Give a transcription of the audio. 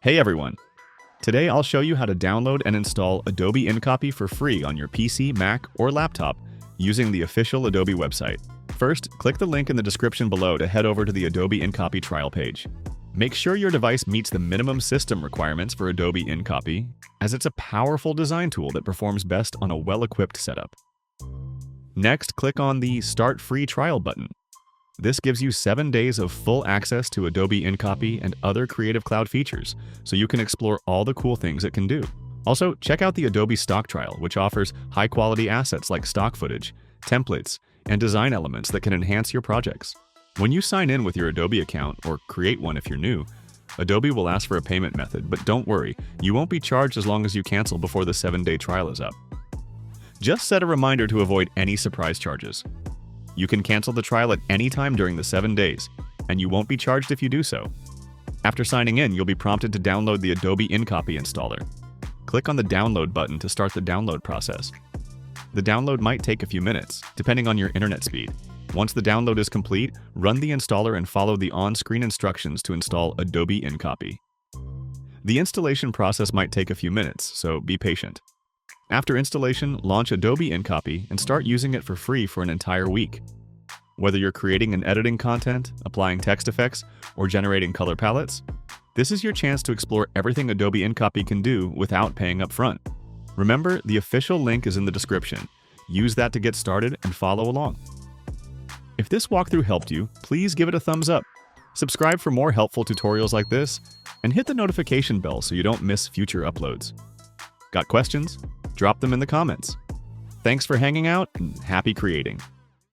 Hey everyone! Today I'll show you how to download and install Adobe InCopy for free on your PC, Mac, or laptop using the official Adobe website. First, click the link in the description below to head over to the Adobe InCopy trial page. Make sure your device meets the minimum system requirements for Adobe InCopy, as it's a powerful design tool that performs best on a well-equipped setup. Next, click on the Start Free Trial button. This gives you 7 days of full access to Adobe InCopy and other Creative Cloud features, so you can explore all the cool things it can do. Also, check out the Adobe Stock Trial, which offers high-quality assets like stock footage, templates, and design elements that can enhance your projects. When you sign in with your Adobe account, or create one if you're new, Adobe will ask for a payment method, but don't worry, you won't be charged as long as you cancel before the 7-day trial is up. Just set a reminder to avoid any surprise charges. You can cancel the trial at any time during the 7 days, and you won't be charged if you do so. After signing in, you'll be prompted to download the Adobe InCopy installer. Click on the Download button to start the download process. The download might take a few minutes, depending on your internet speed. Once the download is complete, run the installer and follow the on-screen instructions to install Adobe InCopy. The installation process might take a few minutes, so be patient. After installation, launch Adobe InCopy and start using it for free for an entire week. Whether you're creating and editing content, applying text effects, or generating color palettes, this is your chance to explore everything Adobe InCopy can do without paying up front. Remember, the official link is in the description. Use that to get started and follow along. If this walkthrough helped you, please give it a thumbs up. Subscribe for more helpful tutorials like this, and hit the notification bell so you don't miss future uploads. Got questions? Drop them in the comments. Thanks for hanging out and happy creating.